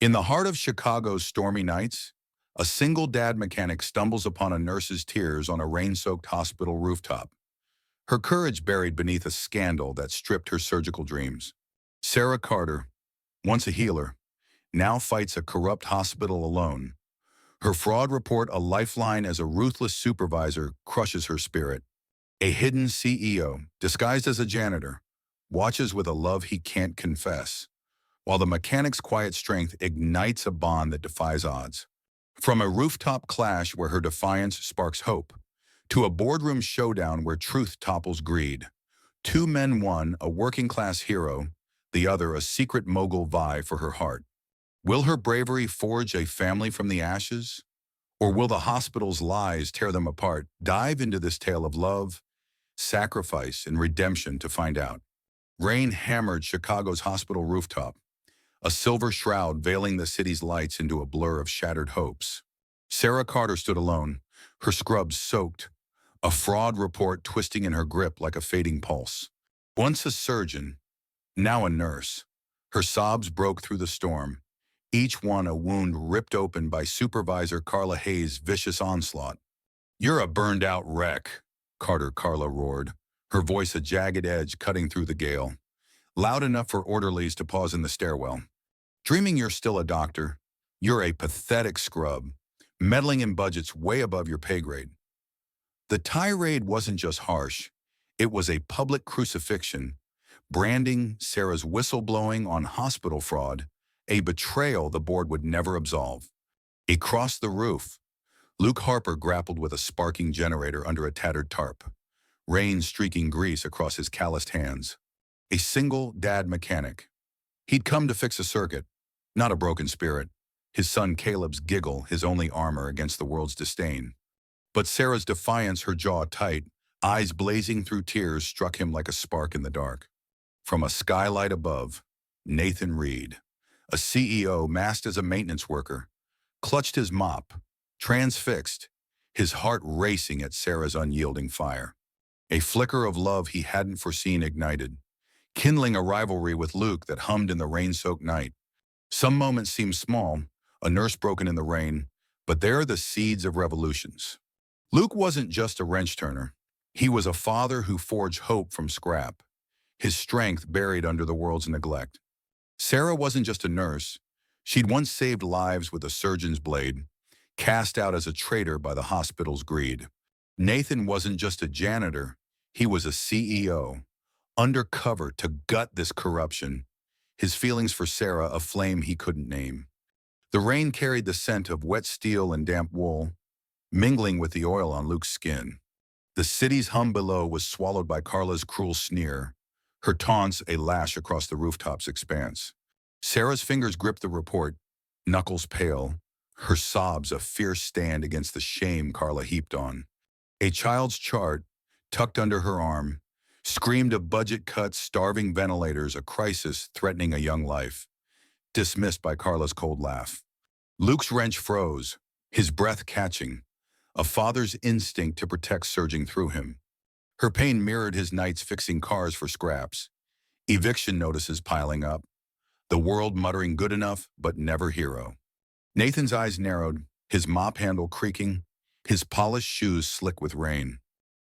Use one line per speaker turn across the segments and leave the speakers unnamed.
In the heart of Chicago's stormy nights, a single dad mechanic stumbles upon a nurse's tears on a rain-soaked hospital rooftop, her courage buried beneath a scandal that stripped her surgical dreams. Sarah Carter, once a healer, now fights a corrupt hospital alone. Her fraud report, a lifeline as a ruthless supervisor, crushes her spirit. A hidden CEO, disguised as a janitor, watches with a love he can't confess, while the mechanic's quiet strength ignites a bond that defies odds. From a rooftop clash where her defiance sparks hope, to a boardroom showdown where truth topples greed, two men, one a working-class hero, the other a secret mogul, vie for her heart. Will her bravery forge a family from the ashes? Or will the hospital's lies tear them apart? Dive into this tale of love, sacrifice, and redemption to find out. Rain hammered Chicago's hospital rooftop, a silver shroud veiling the city's lights into a blur of shattered hopes. Sarah Carter stood alone, her scrubs soaked, a fraud report twisting in her grip like a fading pulse. Once a surgeon, now a nurse, her sobs broke through the storm, each one a wound ripped open by Supervisor Carla Hayes' vicious onslaught. "You're a burned-out wreck," Carla roared, her voice a jagged edge cutting through the gale, loud enough for orderlies to pause in the stairwell. "Dreaming you're still a doctor, you're a pathetic scrub, meddling in budgets way above your pay grade." The tirade wasn't just harsh, it was a public crucifixion, branding Sarah's whistleblowing on hospital fraud a betrayal the board would never absolve. Across the roof, Luke Harper grappled with a sparking generator under a tattered tarp, rain streaking grease across his calloused hands. A single dad mechanic. He'd come to fix a circuit, not a broken spirit, his son Caleb's giggle his only armor against the world's disdain. But Sarah's defiance, her jaw tight, eyes blazing through tears, struck him like a spark in the dark. From a skylight above, Nathan Reed, a CEO masked as a maintenance worker, clutched his mop, transfixed, his heart racing at Sarah's unyielding fire. A flicker of love he hadn't foreseen ignited, kindling a rivalry with Luke that hummed in the rain-soaked night. Some moments seem small, a nurse broken in the rain, but they're the seeds of revolutions. Luke wasn't just a wrench-turner. He was a father who forged hope from scrap, his strength buried under the world's neglect. Sarah wasn't just a nurse. She'd once saved lives with a surgeon's blade, cast out as a traitor by the hospital's greed. Nathan wasn't just a janitor. He was a CEO, undercover to gut this corruption, his feelings for Sarah a flame he couldn't name. The rain carried the scent of wet steel and damp wool, mingling with the oil on Luke's skin. The city's hum below was swallowed by Carla's cruel sneer, her taunts a lash across the rooftop's expanse. Sarah's fingers gripped the report, knuckles pale, her sobs a fierce stand against the shame Carla heaped on. A child's chart, tucked under her arm, screamed of budget cuts, starving ventilators, a crisis threatening a young life. Dismissed by Carla's cold laugh. Luke's wrench froze, his breath catching, a father's instinct to protect surging through him. Her pain mirrored his nights fixing cars for scraps, eviction notices piling up, the world muttering good enough but never hero. Nathan's eyes narrowed, his mop handle creaking, his polished shoes slick with rain.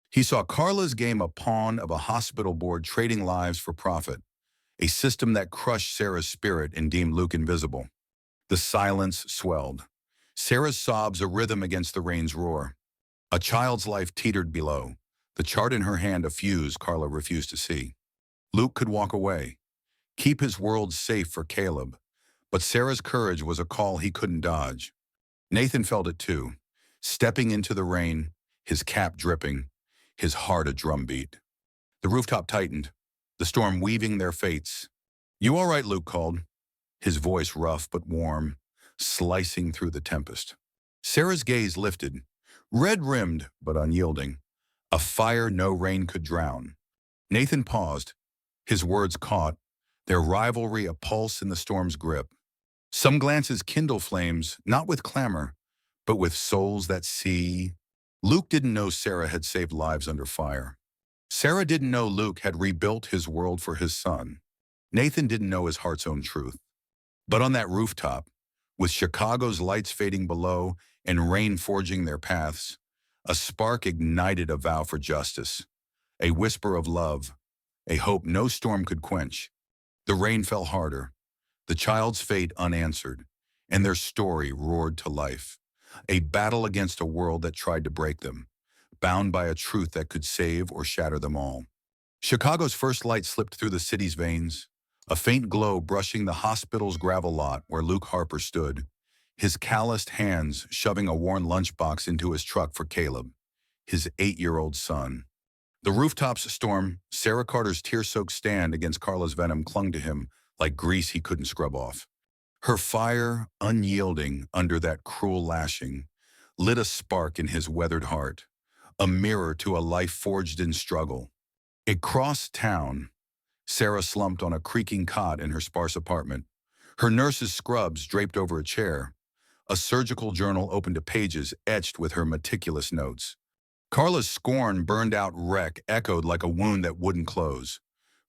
He saw Carla's game a pawn of a hospital board trading lives for profit, a system that crushed Sarah's spirit and deemed Luke invisible. The silence swelled, Sarah's sobs a rhythm against the rain's roar. A child's life teetered below, the chart in her hand a fuse Carla refused to see. Luke could walk away, keep his world safe for Caleb, but Sarah's courage was a call he couldn't dodge. Nathan felt it too, stepping into the rain, his cap dripping, his heart a drumbeat. The rooftop tightened, the storm weaving their fates. "You all right?" Luke called, his voice rough but warm, slicing through the tempest. Sarah's gaze lifted, red-rimmed but unyielding, a fire no rain could drown. Nathan paused, his words caught, their rivalry a pulse in the storm's grip. Some glances kindle flames, not with clamor, but with souls that see. Luke didn't know Sarah had saved lives under fire. Sarah didn't know Luke had rebuilt his world for his son. Nathan didn't know his heart's own truth. But on that rooftop, With Chicago's lights fading below and rain forging their paths, a spark ignited a vow for justice, a whisper of love, a hope no storm could quench. The rain fell harder, the child's fate unanswered, and their story roared to life. A battle against a world that tried to break them, bound by a truth that could save or shatter them all. Chicago's first light slipped through the city's veins, a faint glow brushing the hospital's gravel lot where Luke Harper stood, his calloused hands shoving a worn lunchbox into his truck for Caleb, his 8-year-old son. The rooftops storm, Sarah Carter's tear-soaked stand against Carla's venom clung to him like grease he couldn't scrub off. Her fire, unyielding under that cruel lashing, lit a spark in his weathered heart, a mirror to a life forged in struggle. Across town, Sarah slumped on a creaking cot in her sparse apartment, her nurse's scrubs draped over a chair, a surgical journal open to pages etched with her meticulous notes. Carla's scorn burned-out wreck echoed like a wound that wouldn't close,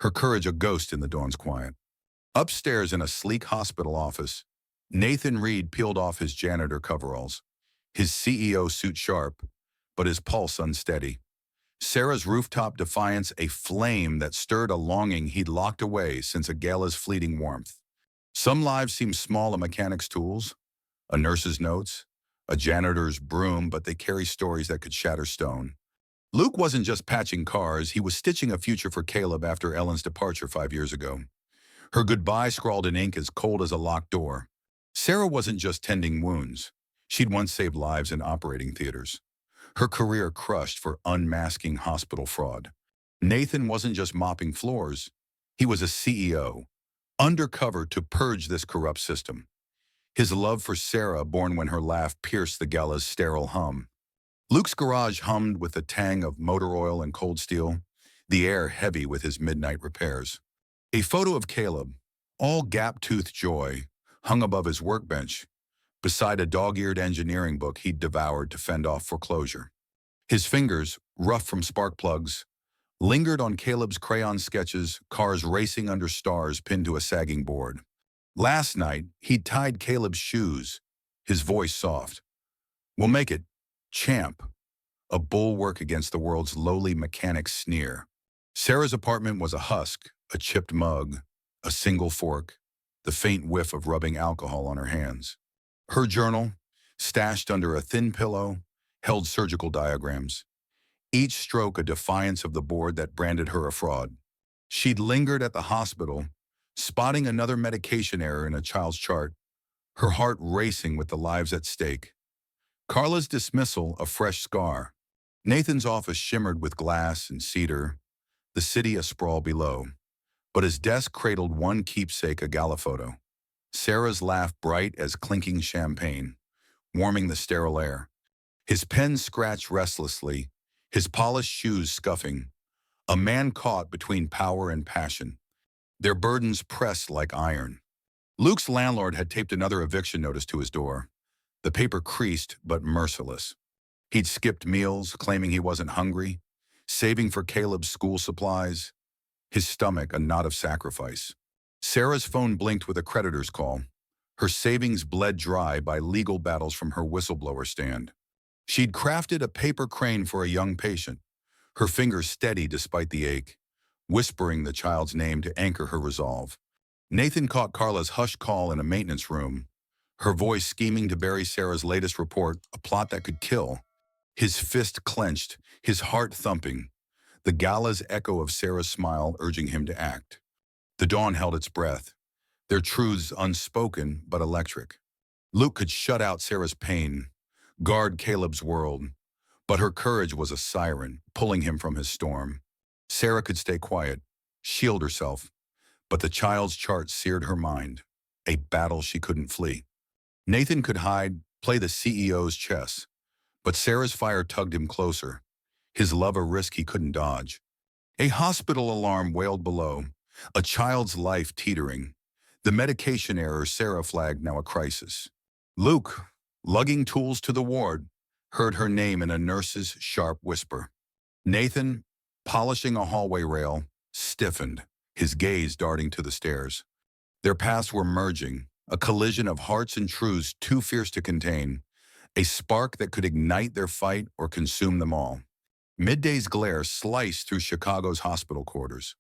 her courage a ghost in the dawn's quiet. Upstairs in a sleek hospital office, Nathan Reed peeled off his janitor coveralls, his CEO suit sharp, but his pulse unsteady. Sarah's rooftop defiance a flame that stirred a longing he'd locked away since a gala's fleeting warmth. Some lives seem small a mechanic's tools, a nurse's notes, a janitor's broom, but they carry stories that could shatter stone. Luke wasn't just patching cars, he was stitching a future for Caleb after Ellen's departure 5 years ago. Her goodbye scrawled in ink as cold as a locked door. Sarah wasn't just tending wounds. She'd once saved lives in operating theaters. Her career crushed for unmasking hospital fraud. Nathan wasn't just mopping floors. He was a CEO, undercover to purge this corrupt system. His love for Sarah born when her laugh pierced the gala's sterile hum. Luke's garage hummed with the tang of motor oil and cold steel, the air heavy with his midnight repairs. A photo of Caleb, all gap-toothed joy, hung above his workbench, beside a dog-eared engineering book he'd devoured to fend off foreclosure. His fingers, rough from spark plugs, lingered on Caleb's crayon sketches, cars racing under stars pinned to a sagging board. Last night, he'd tied Caleb's shoes, his voice soft. "We'll make it, champ," a bulwark against the world's lowly mechanic's sneer. Sarah's apartment was a husk, a chipped mug, a single fork, the faint whiff of rubbing alcohol on her hands. Her journal, stashed under a thin pillow, held surgical diagrams, each stroke a defiance of the board that branded her a fraud. She'd lingered at the hospital, spotting another medication error in a child's chart, her heart racing with the lives at stake. Carla's dismissal a fresh scar. Nathan's office shimmered with glass and cedar, the city asprawl below. But his desk cradled one keepsake, a gala photo. Sarah's laugh bright as clinking champagne, warming the sterile air. His pen scratched restlessly, his polished shoes scuffing. A man caught between power and passion, their burdens pressed like iron. Luke's landlord had taped another eviction notice to his door, the paper creased but merciless. He'd skipped meals, claiming he wasn't hungry, saving for Caleb's school supplies, his stomach a knot of sacrifice. Sarah's phone blinked with a creditor's call. Her savings bled dry by legal battles from her whistleblower stand. She'd crafted a paper crane for a young patient, her fingers steady despite the ache, whispering the child's name to anchor her resolve. Nathan caught Carla's hushed call in a maintenance room, her voice scheming to bury Sarah's latest report, a plot that could kill. His fist clenched, his heart thumping, the gala's echo of Sarah's smile urging him to act. The dawn held its breath, their truths unspoken but electric. Luke could shut out Sarah's pain, guard Caleb's world, but her courage was a siren, pulling him from his storm. Sarah could stay quiet, shield herself, but the child's chart seared her mind, a battle she couldn't flee. Nathan could hide, play the CEO's chess, but Sarah's fire tugged him closer, his love a risk he couldn't dodge. A hospital alarm wailed below, a child's life teetering. The medication error Sarah flagged now a crisis. Luke, lugging tools to the ward, heard her name in a nurse's sharp whisper. Nathan, polishing a hallway rail, stiffened, his gaze darting to the stairs. Their paths were merging, A collision of hearts and truths too fierce to contain, a spark that could ignite their fight or consume them all. Midday's glare sliced through Chicago's hospital quarters,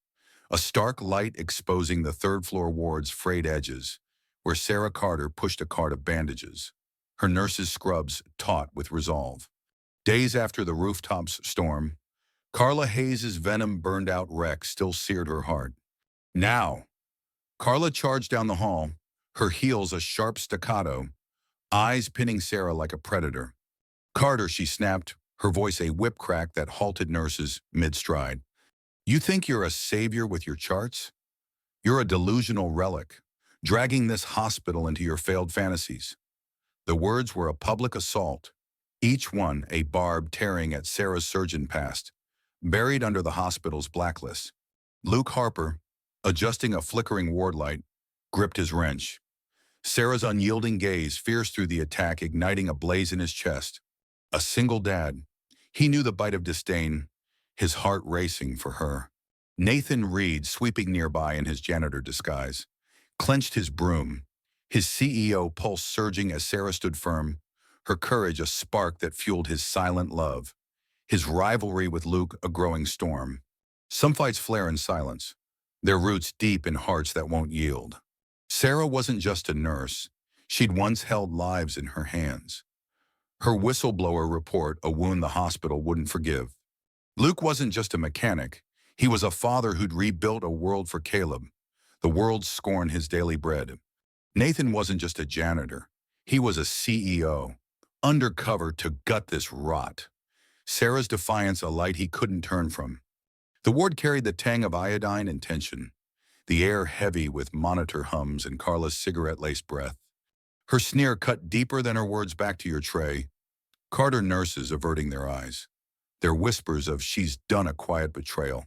a stark light exposing the third-floor ward's frayed edges, where Sarah Carter pushed a cart of bandages, her nurse's scrubs taut with resolve. Days after the rooftops storm, Carla Hayes's venom-burned-out wreck still seared her heart. Now, Carla charged down the hall, her heels a sharp staccato, eyes pinning Sarah like a predator. "Carter," she snapped, her voice a whip crack that halted nurses mid-stride. "You think you're a savior with your charts? You're a delusional relic, dragging this hospital into your failed fantasies." The words were a public assault, each one a barb tearing at Sarah's surgeon past, buried under the hospital's blacklist. Luke Harper, adjusting a flickering ward light, gripped his wrench. Sarah's unyielding gaze fierce through the attack, igniting a blaze in his chest. A single dad. He knew the bite of disdain, his heart racing for her. Nathan Reed, sweeping nearby in his janitor disguise, clenched his broom, his CEO pulse surging as Sarah stood firm, her courage a spark that fueled his silent love, his rivalry with Luke a growing storm. Some fights flare in silence, their roots deep in hearts that won't yield. Sarah wasn't just a nurse. She'd once held lives in her hands. Her whistleblower report, a wound the hospital wouldn't forgive. Luke wasn't just a mechanic. He was a father who'd rebuilt a world for Caleb. The world scorned his daily bread. Nathan wasn't just a janitor. He was a CEO, undercover to gut this rot. Sarah's defiance a light he couldn't turn from. The ward carried the tang of iodine and tension, the air heavy with monitor hums and Carla's cigarette-laced breath. Her sneer cut deeper than her words back to your tray. Carter nurses averting their eyes, their whispers of "she's done a quiet betrayal."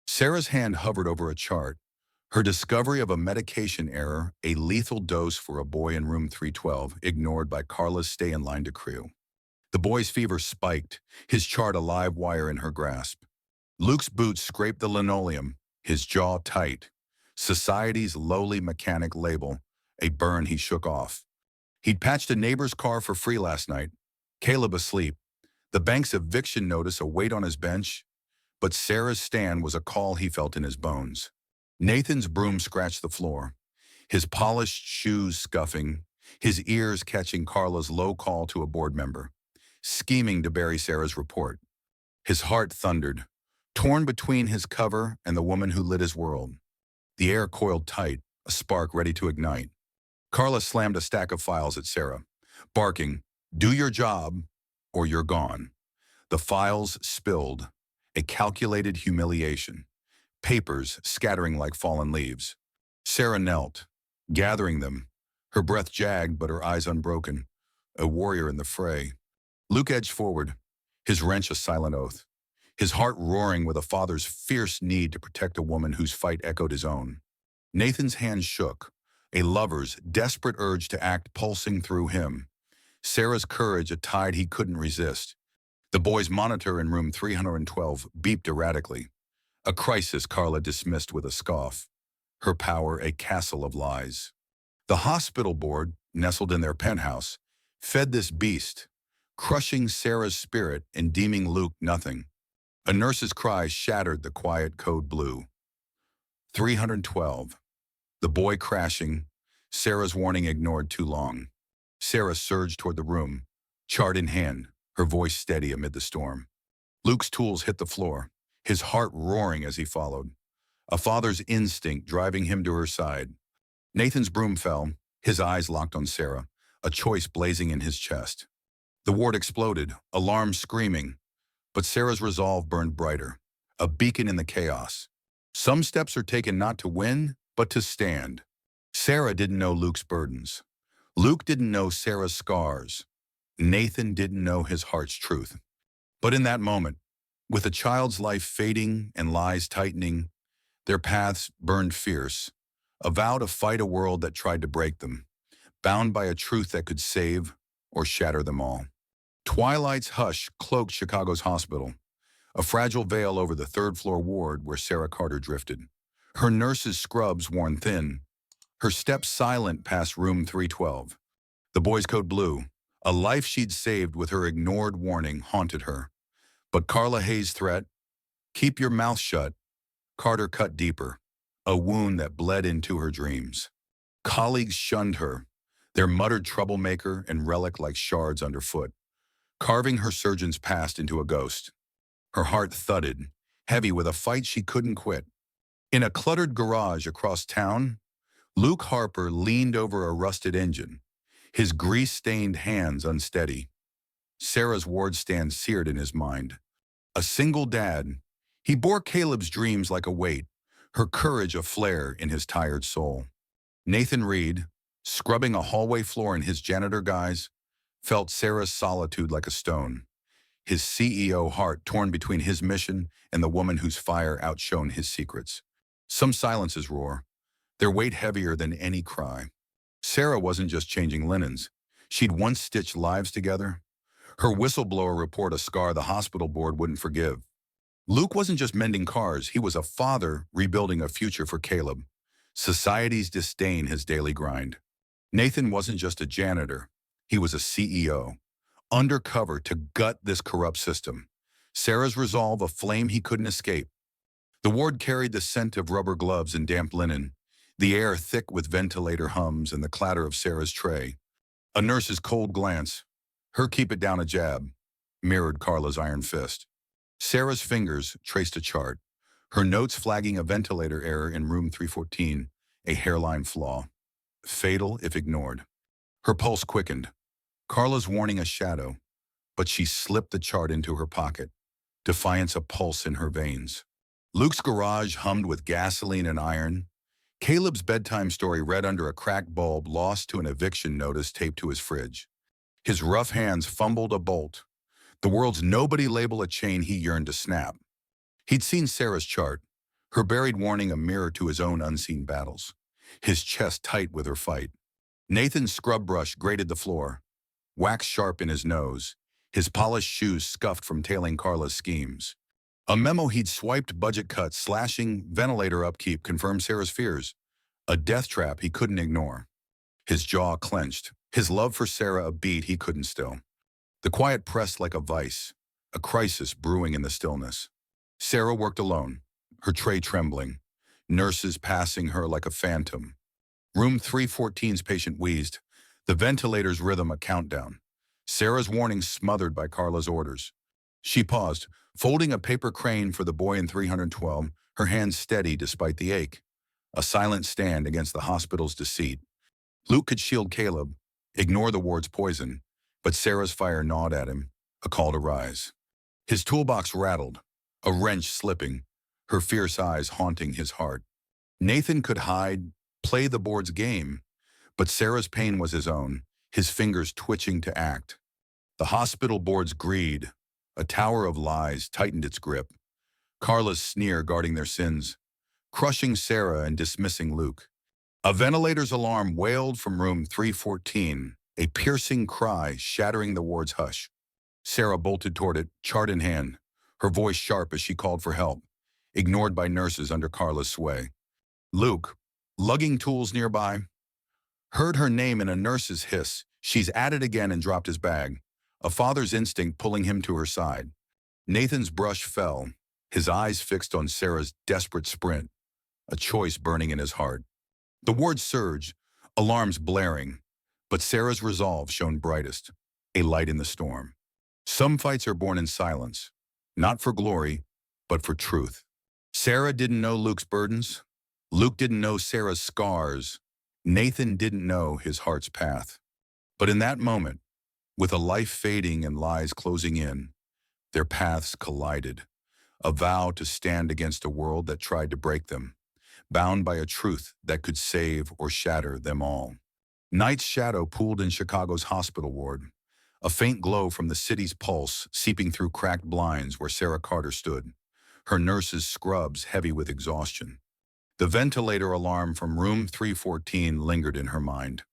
Sarah's hand hovered over a chart, her discovery of a medication error, a lethal dose for a boy in room 312, ignored by Carla's stay-in-line decree. The boy's fever spiked, his chart a live wire in her grasp. Luke's boots scraped the linoleum, his jaw tight. Society's lowly mechanic label, a burn he shook off. He'd patched a neighbor's car for free last night, Caleb asleep, the bank's eviction notice a weight on his bench, but Sarah's stand was a call he felt in his bones. Nathan's broom scratched the floor, his polished shoes scuffing, his ears catching Carla's low call to a board member, scheming to bury Sarah's report. His heart thundered, torn between his cover and the woman who lit his world. The air coiled tight, a spark ready to ignite. Carla slammed a stack of files at Sarah, barking, "Do your job, or you're gone." The files spilled, a calculated humiliation, papers scattering like fallen leaves. Sarah knelt, gathering them, her breath jagged but her eyes unbroken, a warrior in the fray. Luke edged forward, his wrench a silent oath, his heart roaring with a father's fierce need to protect a woman whose fight echoed his own. Nathan's hand shook, a lover's desperate urge to act pulsing through him. Sarah's courage a tide he couldn't resist. The boy's monitor in room 312 beeped erratically. A crisis Carla dismissed with a scoff, her power a castle of lies. The hospital board, nestled in their penthouse, fed this beast, crushing Sarah's spirit and deeming Luke nothing. A nurse's cry shattered the quiet code blue. 312. The boy crashing, Sarah's warning ignored too long. Sarah surged toward the room, chart in hand, her voice steady amid the storm. Luke's tools hit the floor, his heart roaring as he followed, a father's instinct driving him to her side. Nathan's broom fell, his eyes locked on Sarah, a choice blazing in his chest. The ward exploded, alarm screaming, but Sarah's resolve burned brighter, a beacon in the chaos. Some steps are taken not to win, but to stand. Sarah didn't know Luke's burdens. Luke didn't know Sarah's scars. Nathan didn't know his heart's truth. But in that moment, with a child's life fading and lies tightening, their paths burned fierce, a vow to fight a world that tried to break them, bound by a truth that could save or shatter them all. Twilight's hush cloaked Chicago's hospital, a fragile veil over the third-floor ward where Sarah Carter drifted. Her nurse's scrubs worn thin, her steps silent past room 312. The boy's code blue, a life she'd saved with her ignored warning, haunted her. But Carla Hayes' threat, keep your mouth shut, Carter cut deeper, a wound that bled into her dreams. Colleagues shunned her, their muttered troublemaker and relic like shards underfoot, carving her surgeon's past into a ghost. Her heart thudded, heavy with a fight she couldn't quit. In a cluttered garage across town, Luke Harper leaned over a rusted engine, his grease-stained hands unsteady. Sarah's ward stand seared in his mind. A single dad, he bore Caleb's dreams like a weight, her courage a flare in his tired soul. Nathan Reed, scrubbing a hallway floor in his janitor guise, felt Sarah's solitude like a stone, his CEO heart torn between his mission and the woman whose fire outshone his secrets. Some silences roar, their weight heavier than any cry. Sarah wasn't just changing linens. She'd once stitched lives together. Her whistleblower report a scar the hospital board wouldn't forgive. Luke wasn't just mending cars, he was a father rebuilding a future for Caleb. Society's disdain his daily grind. Nathan wasn't just a janitor, he was a CEO, undercover to gut this corrupt system. Sarah's resolve a flame he couldn't escape. The ward carried the scent of rubber gloves and damp linen, the air thick with ventilator hums and the clatter of Sarah's tray. A nurse's cold glance, her keep it down a jab, mirrored Carla's iron fist. Sarah's fingers traced a chart, her notes flagging a ventilator error in room 314, a hairline flaw. Fatal if ignored. Her pulse quickened, Carla's warning a shadow, but she slipped the chart into her pocket, defiance a pulse in her veins. Luke's garage hummed with gasoline and iron. Caleb's bedtime story read under a cracked bulb lost to an eviction notice taped to his fridge. His rough hands fumbled a bolt, the world's nobody label a chain he yearned to snap. He'd seen Sarah's chart, her buried warning a mirror to his own unseen battles, his chest tight with her fight. Nathan's scrub brush grated the floor, wax sharp in his nose, his polished shoes scuffed from tailing Carla's schemes. A memo he'd swiped budget cuts slashing ventilator upkeep confirmed Sarah's fears, a death trap he couldn't ignore. His jaw clenched, his love for Sarah a beat he couldn't still. The quiet pressed like a vice, a crisis brewing in the stillness. Sarah worked alone, her tray trembling, nurses passing her like a phantom. Room 314's patient wheezed, the ventilator's rhythm a countdown. Sarah's warning smothered by Carla's orders. She paused, folding a paper crane for the boy in 312, her hands steady despite the ache. A silent stand against the hospital's deceit. Luke could shield Caleb, ignore the ward's poison, but Sarah's fire gnawed at him, a call to rise. His toolbox rattled, a wrench slipping, her fierce eyes haunting his heart. Nathan could hide, play the board's game, but Sarah's pain was his own, his fingers twitching to act. The hospital board's greed, a tower of lies, tightened its grip. Carla's sneer guarding their sins, crushing Sarah and dismissing Luke. A ventilator's alarm wailed from room 314, a piercing cry shattering the ward's hush. Sarah bolted toward it, chart in hand, her voice sharp as she called for help, ignored by nurses under Carla's sway. Luke, lugging tools nearby, heard her name in a nurse's hiss. She's at it again and dropped his bag, a father's instinct pulling him to her side. Nathan's brush fell, his eyes fixed on Sarah's desperate sprint, a choice burning in his heart. The ward surged, alarms blaring, but Sarah's resolve shone brightest, a light in the storm. Some fights are born in silence, not for glory, but for truth. Sarah didn't know Luke's burdens. Luke didn't know Sarah's scars. Nathan didn't know his heart's path. But in that moment, with a life fading and lies closing in, their paths collided, a vow to stand against a world that tried to break them, bound by a truth that could save or shatter them all. Night's shadow pooled in Chicago's hospital ward, a faint glow from the city's pulse seeping through cracked blinds where Sarah Carter stood, her nurse's scrubs heavy with exhaustion. The ventilator alarm from room 314 lingered in her mind.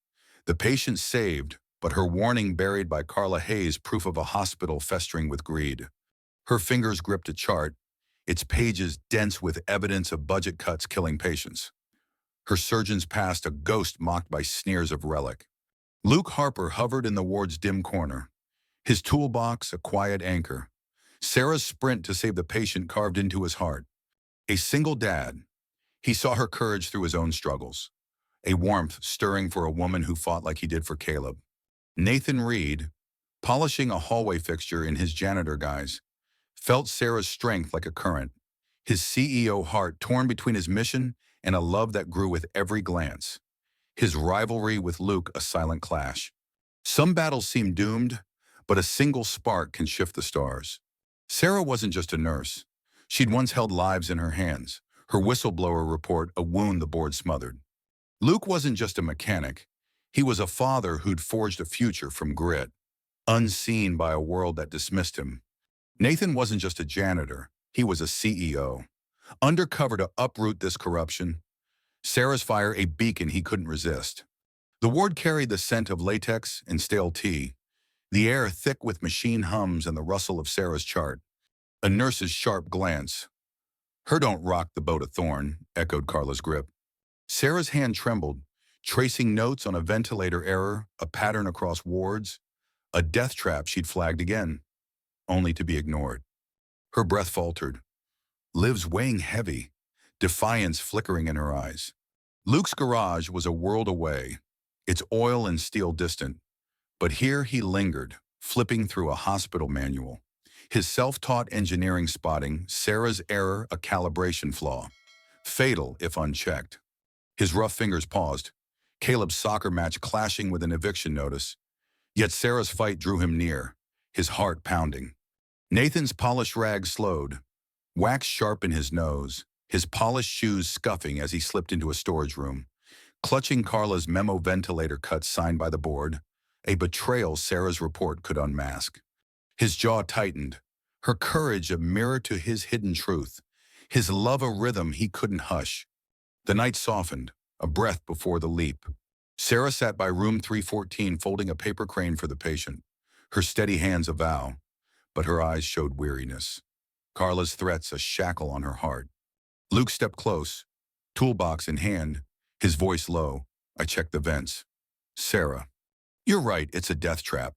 The patient saved, but her warning buried by Carla Hayes, proof of a hospital festering with greed. Her fingers gripped a chart, its pages dense with evidence of budget cuts killing patients. Her surgeons passed a ghost mocked by sneers of relic. Luke Harper hovered in the ward's dim corner, his toolbox a quiet anchor. Sarah's sprint to save the patient carved into his heart. A single dad, he saw her courage through his own struggles, a warmth stirring for a woman who fought like he did for Caleb. Nathan Reed, polishing a hallway fixture in his janitor guise, felt Sarah's strength like a current, his CEO heart torn between his mission and a love that grew with every glance. His rivalry with Luke a silent clash. Some battles seem doomed, but a single spark can shift the stars. Sarah wasn't just a nurse. She'd once held lives in her hands, her whistleblower report a wound the board smothered. Luke wasn't just a mechanic. He was a father who'd forged a future from grit, unseen by a world that dismissed him. Nathan wasn't just a janitor. He was a CEO, undercover to uproot this corruption. Sarah's fire a beacon he couldn't resist. The ward carried the scent of latex and stale tea, the air thick with machine hums and the rustle of Sarah's chart. A nurse's sharp glance. "Her don't rock the boat of thorn," echoed Carla's grip. Sarah's hand trembled, tracing notes on a ventilator error, a pattern across wards, a death trap she'd flagged again, only to be ignored. Her breath faltered, lives weighing heavy, defiance flickering in her eyes. Luke's garage was a world away, its oil and steel distant, but here he lingered, flipping through a hospital manual. His self-taught engineering spotting Sarah's error a calibration flaw, fatal if unchecked. His rough fingers paused, Caleb's soccer match clashing with an eviction notice. Yet Sarah's fight drew him near, his heart pounding. Nathan's polished rag slowed, wax sharp in his nose, his polished shoes scuffing as he slipped into a storage room. Clutching Carla's memo ventilator cuts signed by the board, a betrayal Sarah's report could unmask. His jaw tightened, her courage a mirror to his hidden truth, his love a rhythm he couldn't hush. The night softened, a breath before the leap. Sarah sat by room 314 folding a paper crane for the patient, her steady hands a vow, but her eyes showed weariness. Carla's threats a shackle on her heart. Luke stepped close, toolbox in hand, his voice low. "I checked the vents." "Sarah, you're right, it's a death trap."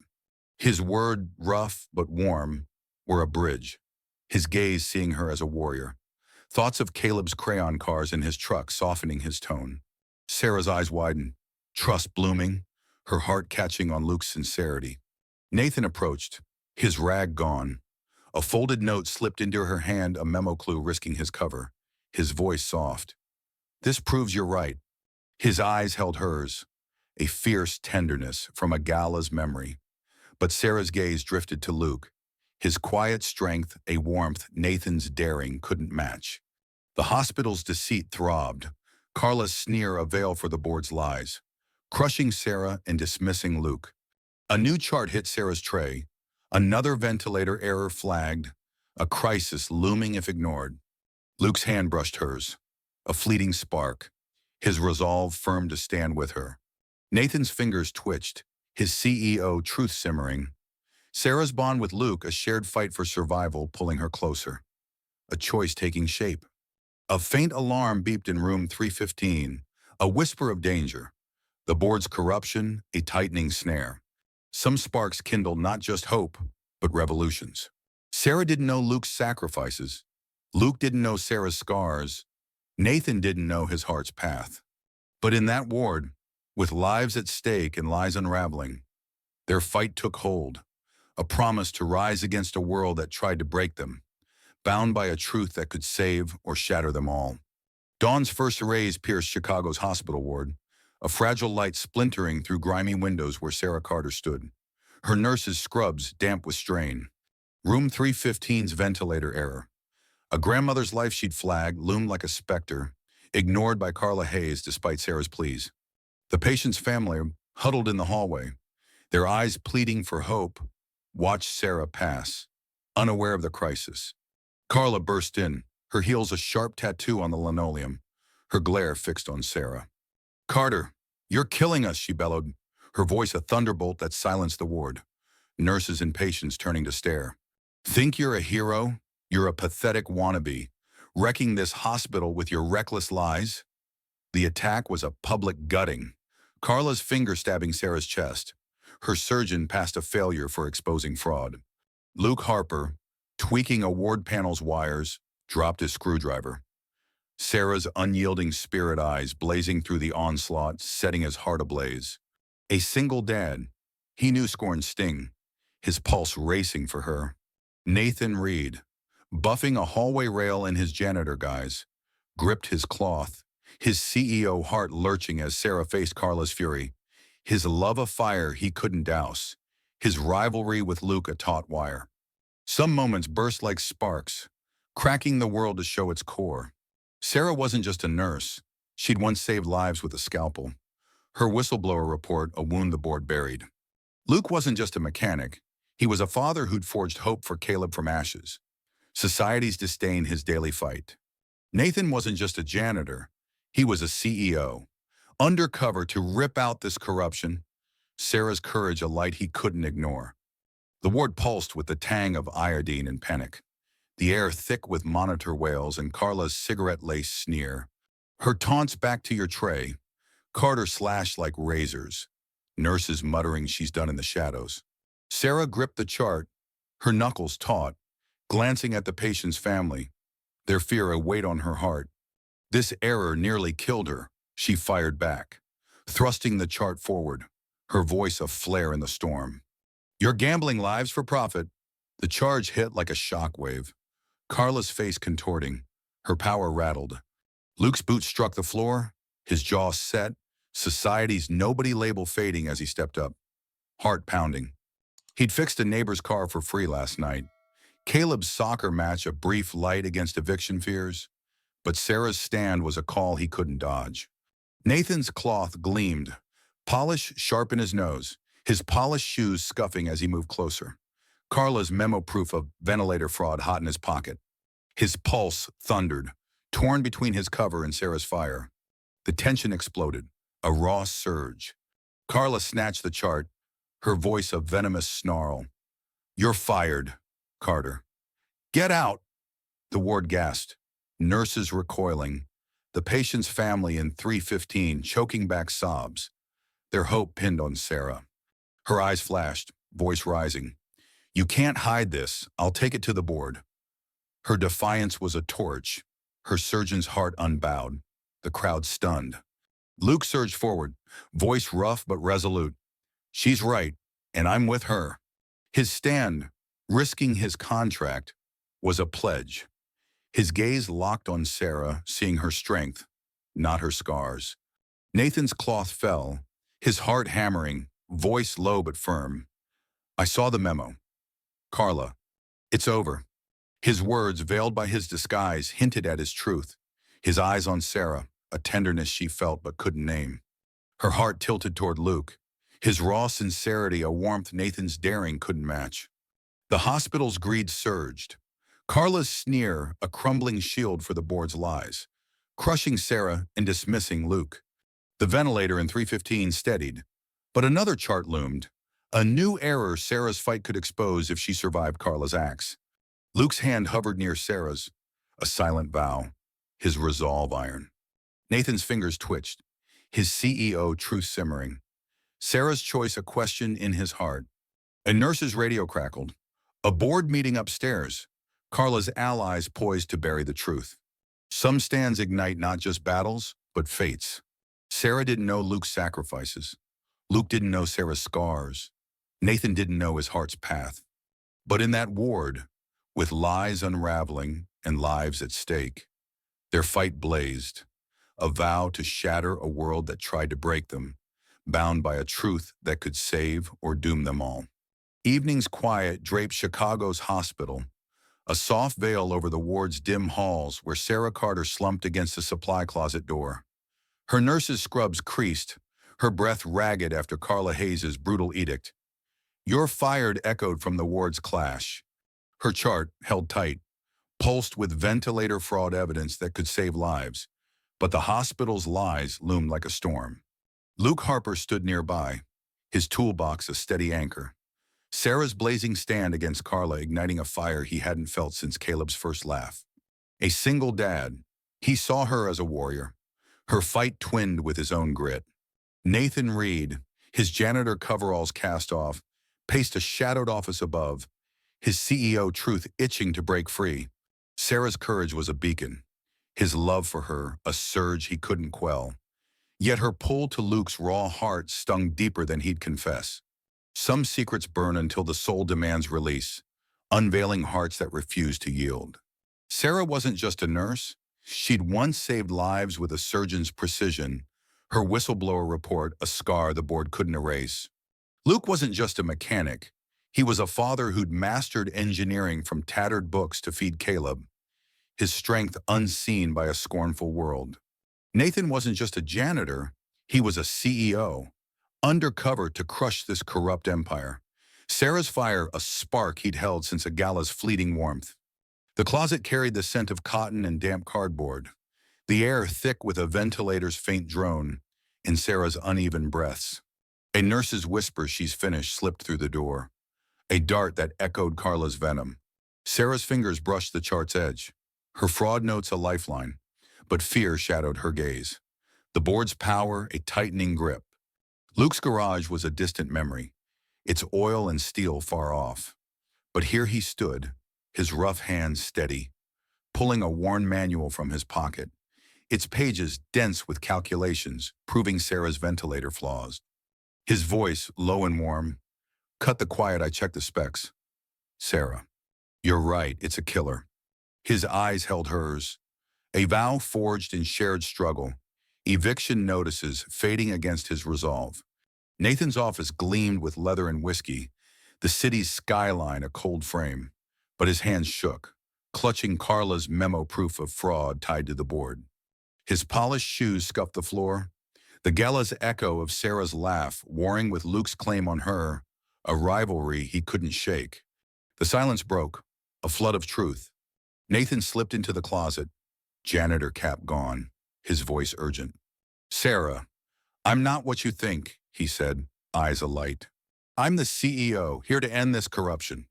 His word, rough but warm, were a bridge, his gaze seeing her as a warrior. Thoughts of Caleb's crayon cars in his truck softening his tone. Sarah's eyes widened, trust blooming, her heart catching on Luke's sincerity. Nathan approached, his rag gone. A folded note slipped into her hand, a memo clue risking his cover, his voice soft. "This proves you're right." His eyes held hers, a fierce tenderness from a gala's memory. But Sarah's gaze drifted to Luke, his quiet strength a warmth Nathan's daring couldn't match. The hospital's deceit throbbed, Carla's sneer a veil for the board's lies, crushing Sarah and dismissing Luke. A new chart hit Sarah's tray, another ventilator error flagged, a crisis looming if ignored. Luke's hand brushed hers, a fleeting spark, his resolve firm to stand with her. Nathan's fingers twitched, his CEO truth simmering. Sarah's bond with Luke a shared fight for survival pulling her closer. A choice taking shape. A faint alarm beeped in room 315, a whisper of danger. The board's corruption, a tightening snare. Some sparks kindled not just hope, but revolutions. Sarah didn't know Luke's sacrifices. Luke didn't know Sarah's scars. Nathan didn't know his heart's path. But in that ward, with lives at stake and lies unraveling, their fight took hold, a promise to rise against a world that tried to break them, bound by a truth that could save or shatter them all. Dawn's first rays pierced Chicago's hospital ward, a fragile light splintering through grimy windows where Sarah Carter stood, her nurse's scrubs damp with strain. Room 315's ventilator error. A grandmother's life she'd flagged loomed like a specter, ignored by Carla Hayes despite Sarah's pleas. The patient's family, huddled in the hallway, their eyes pleading for hope, watched Sarah pass, unaware of the crisis. Carla burst in, her heels a sharp tattoo on the linoleum, her glare fixed on Sarah. "Carter, you're killing us," she bellowed, her voice a thunderbolt that silenced the ward. Nurses and patients turning to stare. "Think you're a hero? You're a pathetic wannabe, wrecking this hospital with your reckless lies?" The attack was a public gutting, Carla's finger stabbing Sarah's chest. Her surgeon passed a failure for exposing fraud. Luke Harper, tweaking a ward panel's wires, dropped his screwdriver. Sarah's unyielding spirit eyes blazing through the onslaught, setting his heart ablaze. A single dad. He knew scorn's sting, his pulse racing for her. Nathan Reed, buffing a hallway rail in his janitor guise, gripped his cloth, his CEO heart lurching as Sarah faced Carla's fury. His love of fire he couldn't douse, his rivalry with Luke a taut wire. Some moments burst like sparks, cracking the world to show its core. Sarah wasn't just a nurse. She'd once saved lives with a scalpel. Her whistleblower report, a wound the board buried. Luke wasn't just a mechanic. He was a father who'd forged hope for Caleb from ashes. Society's disdain his daily fight. Nathan wasn't just a janitor. He was a CEO. Undercover to rip out this corruption. Sarah's courage a light he couldn't ignore. The ward pulsed with the tang of iodine and panic. The air thick with monitor wails and Carla's cigarette-laced sneer. Her taunts back to your tray. Carter slashed like razors. Nurses muttering she's done in the shadows. Sarah gripped the chart, her knuckles taut, glancing at the patient's family, their fear a weight on her heart. This error nearly killed her, she fired back, thrusting the chart forward, her voice a flare in the storm. You're gambling lives for profit. The charge hit like a shockwave. Carla's face contorting, her power rattled. Luke's boots struck the floor, his jaw set, society's nobody label fading as he stepped up, heart pounding. He'd fixed a neighbor's car for free last night. Caleb's soccer match a brief light against eviction fears. But Sarah's stand was a call he couldn't dodge. Nathan's cloth gleamed, polish sharp in his nose, his polished shoes scuffing as he moved closer. Carla's memo proof of ventilator fraud hot in his pocket. His pulse thundered, torn between his cover and Sarah's fire. The tension exploded, a raw surge. Carla snatched the chart, her voice a venomous snarl. You're fired, Carter. Get out! The ward gasped, nurses recoiling, the patient's family in 315 choking back sobs, their hope pinned on Sarah. Her eyes flashed, voice rising. You can't hide this. I'll take it to the board. Her defiance was a torch, her surgeon's heart unbowed, the crowd stunned. Luke surged forward, voice rough but resolute. She's right, and I'm with her. His stand, risking his contract, was a pledge. His gaze locked on Sarah, seeing her strength, not her scars. Nathan's cloth fell, his heart hammering, voice low but firm. I saw the memo. Carla, it's over. His words, veiled by his disguise, hinted at his truth. His eyes on Sarah, a tenderness she felt but couldn't name. Her heart tilted toward Luke, his raw sincerity a warmth Nathan's daring couldn't match. The hospital's greed surged. Carla's sneer, a crumbling shield for the board's lies, crushing Sarah and dismissing Luke. The ventilator in 315 steadied, but another chart loomed, a new error Sarah's fight could expose if she survived Carla's axe. Luke's hand hovered near Sarah's, a silent vow, his resolve iron. Nathan's fingers twitched, his CEO truth simmering. Sarah's choice a question in his heart. A nurse's radio crackled. A board meeting upstairs. Carla's allies poised to bury the truth. Some stands ignite not just battles, but fates. Sarah didn't know Luke's sacrifices. Luke didn't know Sarah's scars. Nathan didn't know his heart's path. But in that ward, with lies unraveling and lives at stake, their fight blazed, a vow to shatter a world that tried to break them, bound by a truth that could save or doom them all. Evening's quiet draped Chicago's hospital, a soft veil over the ward's dim halls where Sarah Carter slumped against the supply closet door. Her nurse's scrubs creased, her breath ragged after Carla Hayes's brutal edict. You're fired echoed from the ward's clash. Her chart, held tight, pulsed with ventilator fraud evidence that could save lives, but the hospital's lies loomed like a storm. Luke Harper stood nearby, his toolbox a steady anchor. Sarah's blazing stand against Carla igniting a fire he hadn't felt since Caleb's first laugh. A single dad, he saw her as a warrior, Her fight twinned with his own grit. Nathan Reed, his janitor coveralls cast off, paced a shadowed office above, his CEO truth itching to break free. Sarah's courage was a beacon, his love for her a surge he couldn't quell. Yet her pull to Luke's raw heart stung deeper than he'd confess. Some secrets burn until the soul demands release, unveiling hearts that refuse to yield. Sarah wasn't just a nurse. She'd once saved lives with a surgeon's precision, her whistleblower report a scar the board couldn't erase. Luke wasn't just a mechanic. He was a father who'd mastered engineering from tattered books to feed Caleb, his strength unseen by a scornful world. Nathan wasn't just a janitor. He was a CEO, undercover to crush this corrupt empire. Sarah's fire a spark he'd held since a gala's fleeting warmth. The closet carried the scent of cotton and damp cardboard, the air thick with a ventilator's faint drone in Sarah's uneven breaths. A nurse's whisper she's finished slipped through the door, a dart that echoed Carla's venom. Sarah's fingers brushed the chart's edge, her fraud notes a lifeline, but fear shadowed her gaze. The board's power a tightening grip. Luke's garage was a distant memory, its oil and steel far off. But here he stood, his rough hands steady, pulling a worn manual from his pocket, its pages dense with calculations, proving Sarah's ventilator flaws. His voice, low and warm, cut the quiet. I checked the specs. Sarah, you're right, it's a killer. His eyes held hers, a vow forged in shared struggle, eviction notices fading against his resolve. Nathan's office gleamed with leather and whiskey, the city's skyline a cold frame, but his hands shook, clutching Carla's memo proof of fraud tied to the board. His polished shoes scuffed the floor, the gala's echo of Sarah's laugh warring with Luke's claim on her, a rivalry he couldn't shake. The silence broke, a flood of truth. Nathan slipped into the closet, janitor cap gone, his voice urgent. Sarah, I'm not what you think, he said, eyes alight. I'm the CEO, here to end this corruption.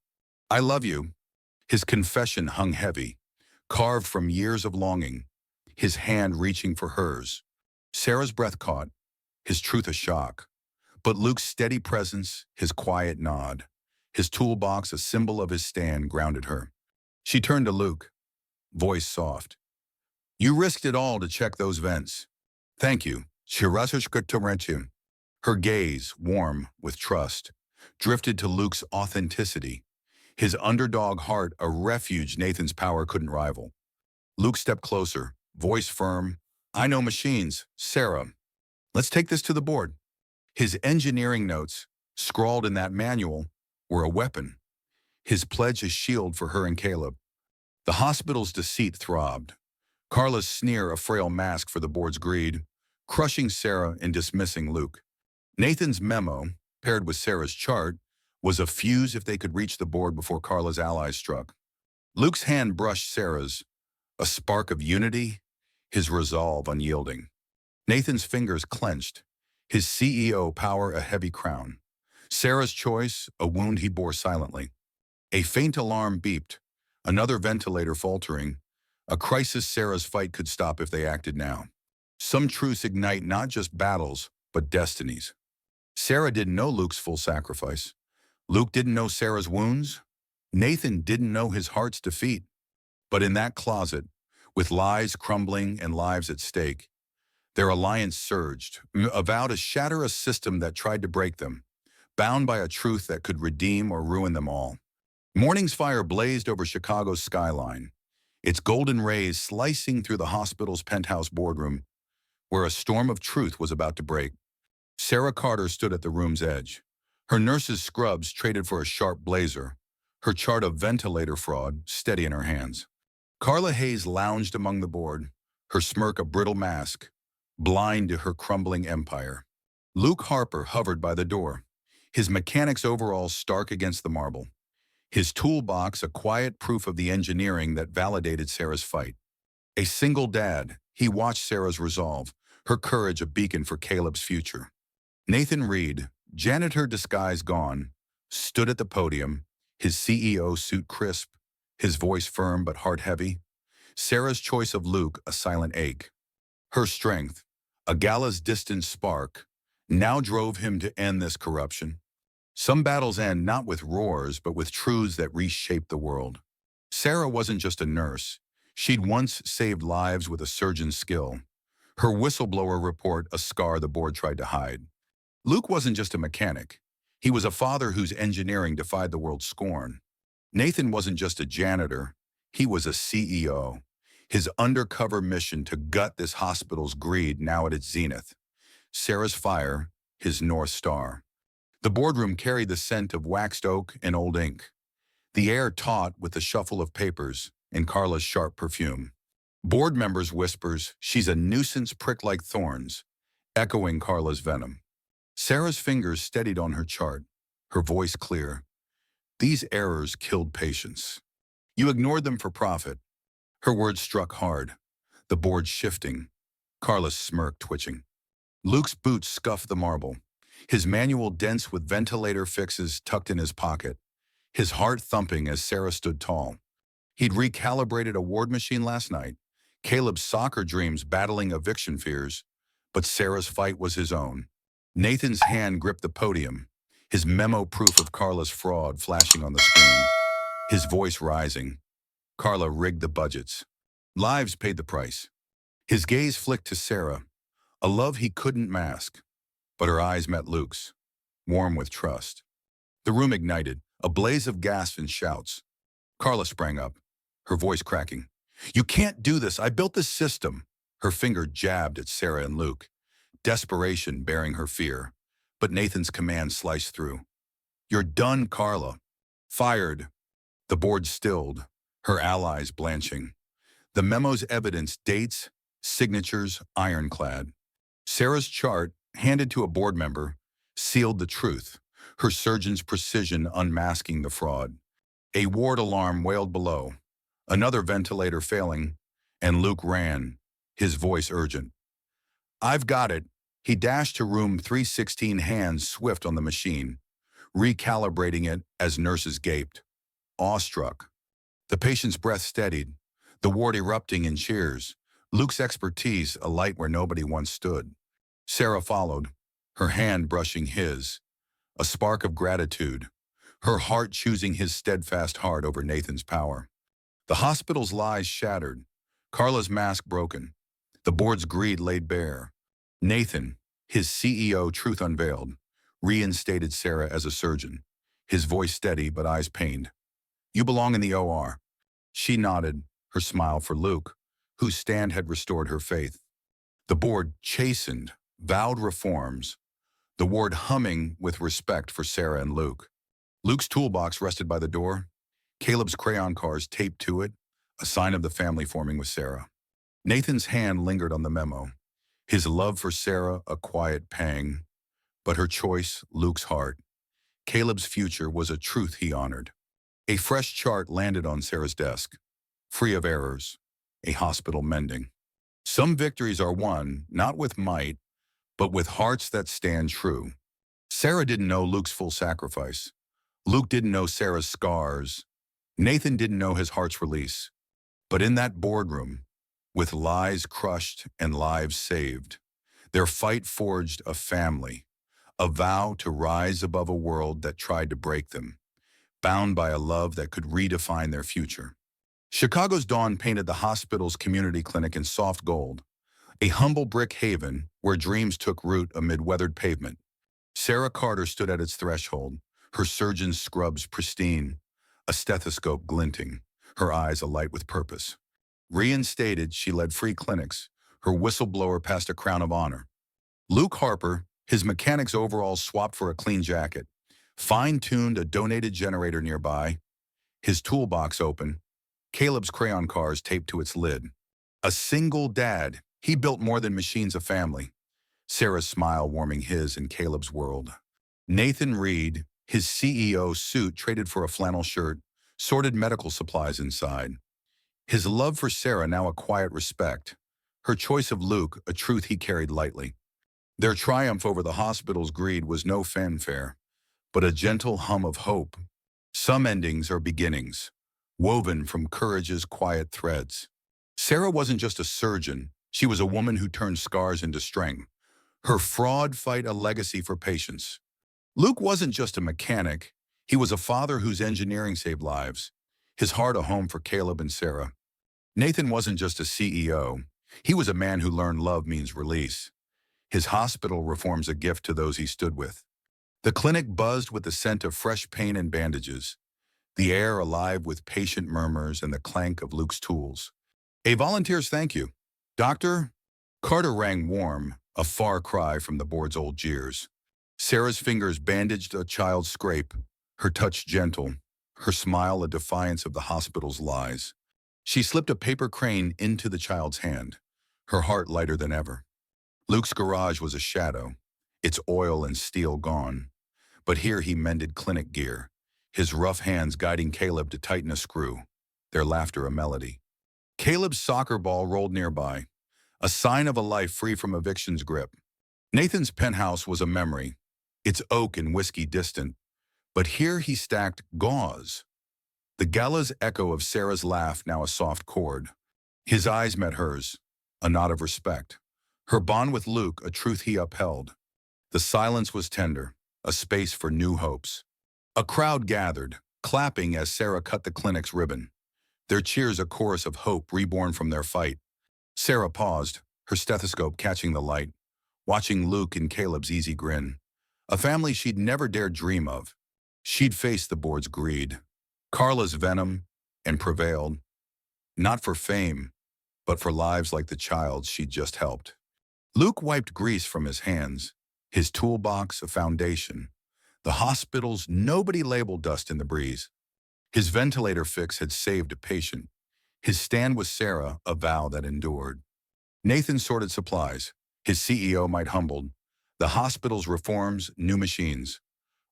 I love you. His confession hung heavy, carved from years of longing, his hand reaching for hers. Sarah's breath caught, his truth a shock. But Luke's steady presence, his quiet nod, his toolbox a symbol of his stand grounded her. She turned to Luke, voice soft. You risked it all to check those vents. Thank you. Her gaze, warm with trust, drifted to Luke's authenticity, his underdog heart a refuge Nathan's power couldn't rival. Luke stepped closer, voice firm. I know machines. Sarah, let's take this to the board. His engineering notes, scrawled in that manual, were a weapon, his pledge a shield for her and Caleb. The hospital's deceit throbbed, Carla's sneer a frail mask for the board's greed, crushing Sarah and dismissing Luke. Nathan's memo, paired with Sarah's chart, was a fuse if they could reach the board before Carla's allies struck. Luke's hand brushed Sarah's, a spark of unity, his resolve unyielding. Nathan's fingers clenched, his CEO power a heavy crown. Sarah's choice, a wound he bore silently. A faint alarm beeped, another ventilator faltering, a crisis Sarah's fight could stop if they acted now. Some truths ignite not just battles, but destinies. Sarah didn't know Luke's full sacrifice. Luke didn't know Sarah's wounds. Nathan didn't know his heart's defeat. But in that closet, with lies crumbling and lives at stake, their alliance surged, a vow to shatter a system that tried to break them, bound by a truth that could redeem or ruin them all. Morning's fire blazed over Chicago's skyline, its golden rays slicing through the hospital's penthouse boardroom, where a storm of truth was about to break. Sarah Carter stood at the room's edge, her nurse's scrubs traded for a sharp blazer, her chart of ventilator fraud steady in her hands. Carla Hayes lounged among the board, her smirk a brittle mask, blind to her crumbling empire. Luke Harper hovered by the door, his mechanic's overalls stark against the marble, his toolbox a quiet proof of the engineering that validated Sarah's fight. A single dad, he watched Sarah's resolve, her courage a beacon for Caleb's future. Nathan Reed, janitor disguise gone, stood at the podium, his CEO suit crisp, his voice firm but heart heavy. Sarah's choice of Luke a silent ache. Her strength, A gala's distant spark now drove him to end this corruption. Some battles end not with roars, but with truths that reshape the world. Sarah wasn't just a nurse. She'd once saved lives with a surgeon's skill. Her whistleblower report a scar the board tried to hide. Luke wasn't just a mechanic. He was a father whose engineering defied the world's scorn. Nathan wasn't just a janitor. He was a CEO. His undercover mission to gut this hospital's greed now at its zenith. Sarah's fire, his North Star. The boardroom carried the scent of waxed oak and old ink. The air taut with the shuffle of papers and Carla's sharp perfume. Board members' whispers, "She's a nuisance prick like thorns," echoing Carla's venom. Sarah's fingers steadied on her chart, her voice clear. "These errors killed patience. You ignored them for profit." Her words struck hard, the board shifting, Carla's smirk twitching. Luke's boots scuffed the marble, his manual dense with ventilator fixes tucked in his pocket, his heart thumping as Sarah stood tall. He'd recalibrated a ward machine last night, Caleb's soccer dreams battling eviction fears, but Sarah's fight was his own. Nathan's hand gripped the podium, his memo proof of Carla's fraud flashing on the screen, his voice rising. Carla rigged the budgets. Lives paid the price. His gaze flicked to Sarah, a love he couldn't mask, but her eyes met Luke's, warm with trust. The room ignited, a blaze of gasps and shouts. Carla sprang up, her voice cracking. "You can't do this. I built this system." Her finger jabbed at Sarah and Luke, desperation bearing her fear. But Nathan's command sliced through. "You're done, Carla." "Fired." The board stilled, her allies blanching. The memo's evidence, dates, signatures, ironclad. Sarah's chart, handed to a board member, sealed the truth, her surgeon's precision unmasking the fraud. A ward alarm wailed below, another ventilator failing, and Luke ran, his voice urgent. "I've got it." He dashed to room 316, hands swift on the machine, recalibrating it as nurses gaped, awestruck. The patient's breath steadied, the ward erupting in cheers, Luke's expertise alight where nobody once stood. Sarah followed, her hand brushing his, a spark of gratitude, her heart choosing his steadfast heart over Nathan's power. The hospital's lies shattered, Carla's mask broken, the board's greed laid bare. Nathan, his CEO truth unveiled, reinstated Sarah as a surgeon, his voice steady but eyes pained. "You belong in the OR." She nodded, her smile for Luke, whose stand had restored her faith. The board chastened, vowed reforms, the ward humming with respect for Sarah and Luke. Luke's toolbox rested by the door, Caleb's crayon cars taped to it, a sign of the family forming with Sarah. Nathan's hand lingered on the memo, his love for Sarah a quiet pang, but her choice, Luke's heart. Caleb's future was a truth he honored. A fresh chart landed on Sarah's desk, free of errors, a hospital mending. Some victories are won, not with might, but with hearts that stand true. Sarah didn't know Luke's full sacrifice. Luke didn't know Sarah's scars. Nathan didn't know his heart's release. But in that boardroom, with lies crushed and lives saved, their fight forged a family, a vow to rise above a world that tried to break them, bound by a love that could redefine their future. Chicago's dawn painted the hospital's community clinic in soft gold, a humble brick haven where dreams took root amid weathered pavement. Sarah Carter stood at its threshold, her surgeon's scrubs pristine, a stethoscope glinting, her eyes alight with purpose. Reinstated, she led free clinics, her whistleblower passed a crown of honor. Luke Harper, his mechanic's overalls swapped for a clean jacket, fine-tuned a donated generator nearby, his toolbox open, Caleb's crayon cars taped to its lid. A single dad, he built more than machines a family. Sarah's smile warming his and Caleb's world. Nathan Reed, his CEO suit traded for a flannel shirt, sorted medical supplies inside. His love for Sarah now a quiet respect. Her choice of Luke, a truth he carried lightly. Their triumph over the hospital's greed was no fanfare, but a gentle hum of hope. Some endings are beginnings, woven from courage's quiet threads. Sarah wasn't just a surgeon, She was a woman who turned scars into strength. Her fraud fight a legacy for patience. Luke wasn't just a mechanic. He was a father whose engineering saved lives. His heart a home for Caleb and Sarah. Nathan wasn't just a CEO. He was a man who learned love means release. His hospital reforms a gift to those he stood with. The clinic buzzed with the scent of fresh paint and bandages, the air alive with patient murmurs and the clank of Luke's tools. A volunteer's thank you. Doctor? Carter rang warm, a far cry from the board's old jeers. Sarah's fingers bandaged a child's scrape, her touch gentle, her smile a defiance of the hospital's lies. She slipped a paper crane into the child's hand, her heart lighter than ever. Luke's garage was a shadow, its oil and steel gone. But here he mended clinic gear, his rough hands guiding Caleb to tighten a screw, their laughter a melody. Caleb's soccer ball rolled nearby, a sign of a life free from eviction's grip. Nathan's penthouse was a memory, its oak and whiskey distant, but here he stacked gauze. The gala's echo of Sarah's laugh now a soft chord. His eyes met hers, a nod of respect. Her bond with Luke, a truth he upheld. The silence was tender, a space for new hopes. A crowd gathered, clapping as Sarah cut the clinic's ribbon. Their cheers a chorus of hope reborn from their fight. Sarah paused, her stethoscope catching the light, watching Luke and Caleb's easy grin. A family she'd never dared dream of. She'd faced the board's greed, Carla's venom, and prevailed. Not for fame, but for lives like the child's she'd just helped. Luke wiped grease from his hands, his toolbox a foundation. The hospital's nobody labeled dust in the breeze. His ventilator fix had saved a patient. His stand with Sarah, a vow that endured. Nathan sorted supplies. His CEO might humbled. The hospital's reforms, new machines.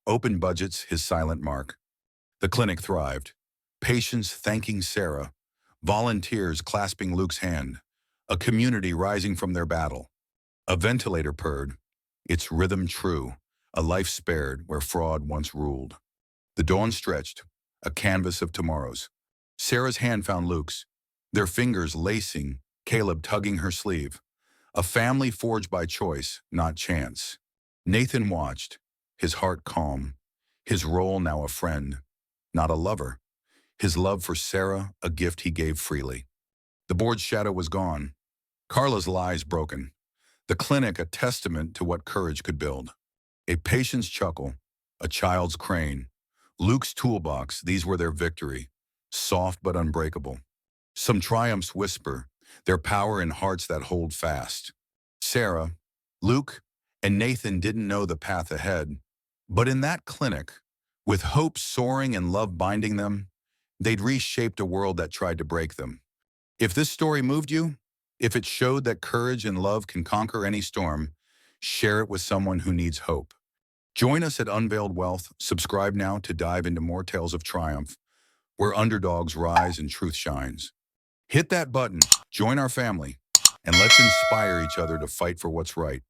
Open budgets, his silent mark. The clinic thrived. Patients thanking Sarah. Volunteers clasping Luke's hand. A community rising from their battle. A ventilator purred, its rhythm true, a life spared where fraud once ruled. The dawn stretched, a canvas of tomorrows. Sarah's hand found Luke's, their fingers lacing, Caleb tugging her sleeve. A family forged by choice, not chance. Nathan watched, his heart calm, his role now a friend, not a lover. His love for Sarah, a gift he gave freely. The board's shadow was gone. Carla's lies broken. The clinic a testament to what courage could build. A patient's chuckle, a child's crane. Luke's toolbox, these were their victory, soft but unbreakable. Some triumphs whisper, their power in hearts that hold fast. Sarah, Luke, and Nathan didn't know the path ahead, but in that clinic, with hope soaring and love binding them, they'd reshaped a world that tried to break them. If this story moved you, if it showed that courage and love can conquer any storm, share it with someone who needs hope. Join us at Unveiled Wealth. Subscribe now to dive into more tales of triumph, where underdogs rise and truth shines. Hit that button, join our family, and let's inspire each other to fight for what's right.